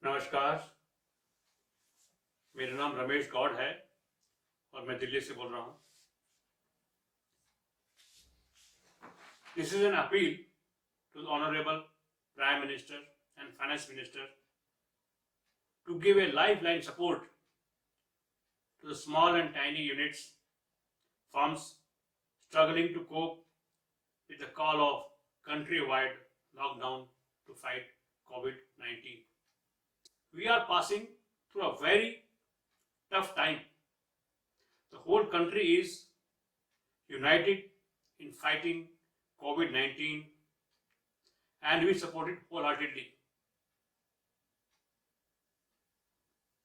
नमस्कार, मेरा नाम रमेश गौड़ है और मैं दिल्ली से बोल रहा हूँ। This is an appeal to the Honorable Prime Minister and Finance Minister to give a lifeline support to the small and tiny units, firms struggling to cope with the call of countrywide lockdown to fight COVID-19. We are passing through a very tough time. The whole country is united in fighting COVID-19 and we support it wholeheartedly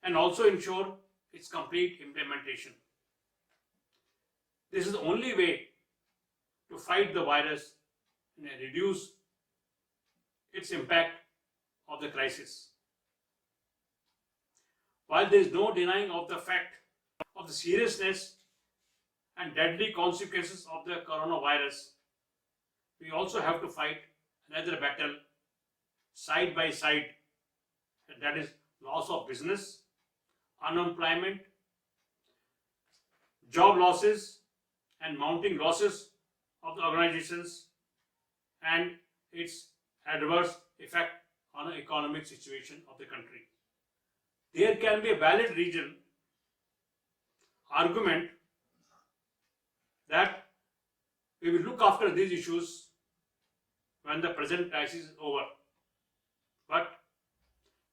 and also ensure its complete implementation. This is the only way to fight the virus and reduce its impact of the crisis. While there is no denying of the fact of the seriousness and deadly consequences of the coronavirus, we also have to fight another battle side by side, and that is loss of business, unemployment, job losses, and mounting losses of the organizations and its adverse effect on the economic situation of the country. There can be a valid argument that we will look after these issues when the present crisis is over. But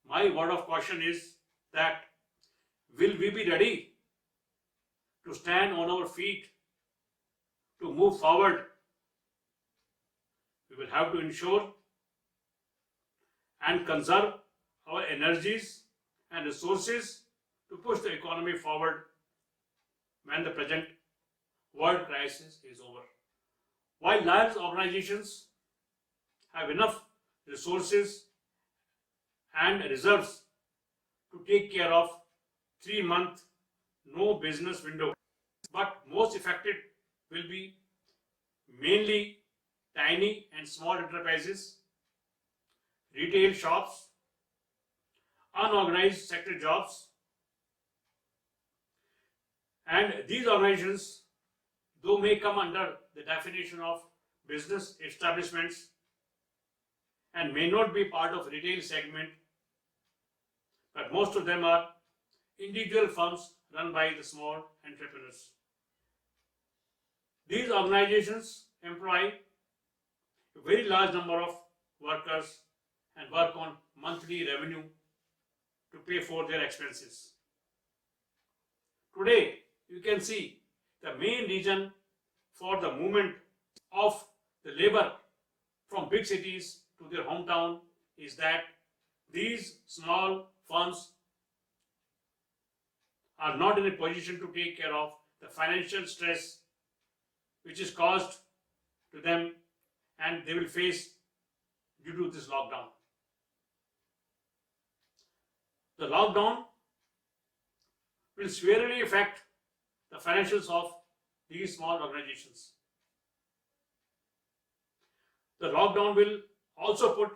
my word of caution is that will we be ready to stand on our feet to move forward? We will have to ensure and conserve our energies and resources to push the economy forward when the present world crisis is over. While large organizations have enough resources and reserves to take care of 3-month no business window, but most affected will be mainly tiny and small enterprises, retail shops, unorganized sector jobs, and these organizations, though may come under the definition of business establishments and may not be part of retail segment, but most of them are individual firms run by the small entrepreneurs. These organizations employ a very large number of workers and work on monthly revenue to pay for their expenses. Today, you can see the main reason for the movement of the labor from big cities to their hometown is that these small firms are not in a position to take care of the financial stress which is caused to them and they will face due to this lockdown. The lockdown will severely affect the financials of these small organizations. The lockdown will also put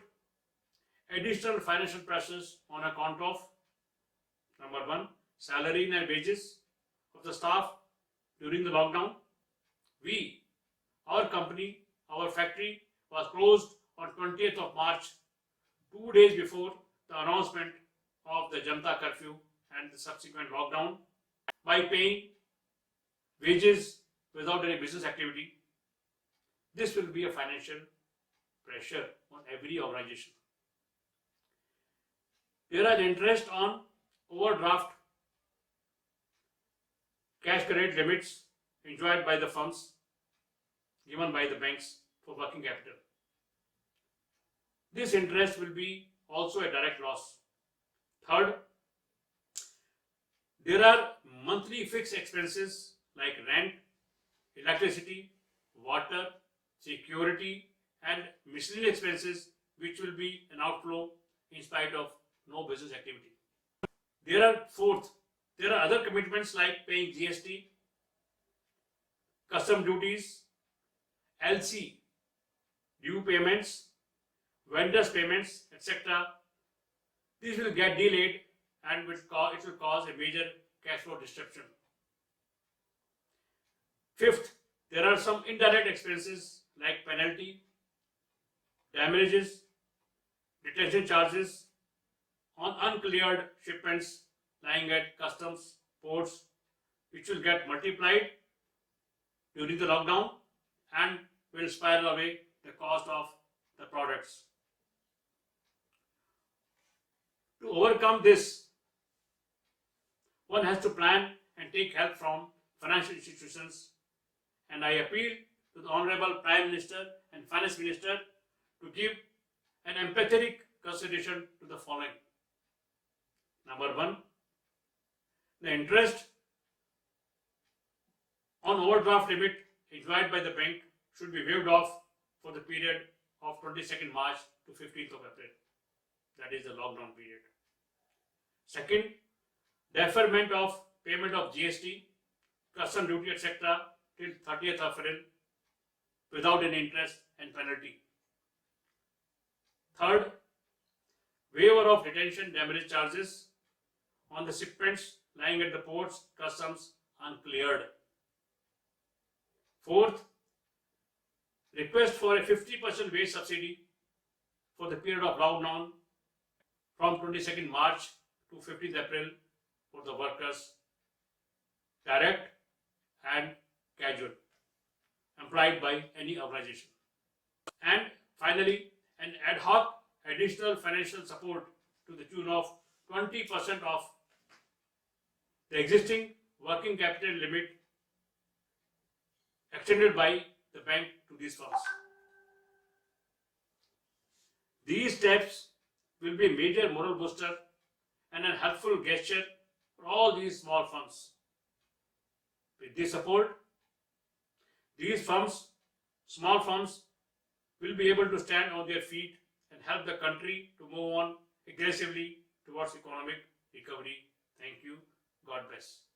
additional financial pressures on account of, number one, salary and wages of the staff during the lockdown. Our company, our factory was closed on 20th of March, 2 days before the announcement of the Janata curfew and the subsequent lockdown, by paying wages without any business activity. This will be a financial pressure on every organization. There is interest on overdraft cash credit limits enjoyed by the firms given by the banks for working capital. This interest will be also a direct loss. Third, there are monthly fixed expenses like rent, electricity, water, security, and miscellaneous expenses which will be an outflow in spite of no business activity. There are other commitments like paying GST, custom duties, LC, due payments, vendors payments, etc., This will get delayed and it will cause a major cash flow disruption. Fifth, there are some indirect expenses like penalty, damages, detention charges on uncleared shipments lying at customs, ports, which will get multiplied during the lockdown and will spiral away the cost of the products. To overcome this, one has to plan and take help from financial institutions, and I appeal to the Honorable Prime Minister and Finance Minister to give an empathetic consideration to the following. Number one, the interest on overdraft limit enjoyed by the bank should be waived off for the period of 22nd March to 15th of April. That is the lockdown period. Second, deferment of payment of GST, custom duty, etc. till 30th April without any interest and penalty. Third, waiver of detention damage charges on the shipments lying at the ports, customs uncleared. Fourth, request for a 50% wage subsidy for the period of lockdown from 22nd March to 15th April for the workers, direct and casual, employed by any organization. And finally, an ad hoc additional financial support to the tune of 20% of the existing working capital limit extended by the bank to these firms. These steps will be a major moral booster and a helpful gesture for all these small firms. With this support, these firms, small firms, will be able to stand on their feet and help the country to move on aggressively towards economic recovery. Thank you. God bless.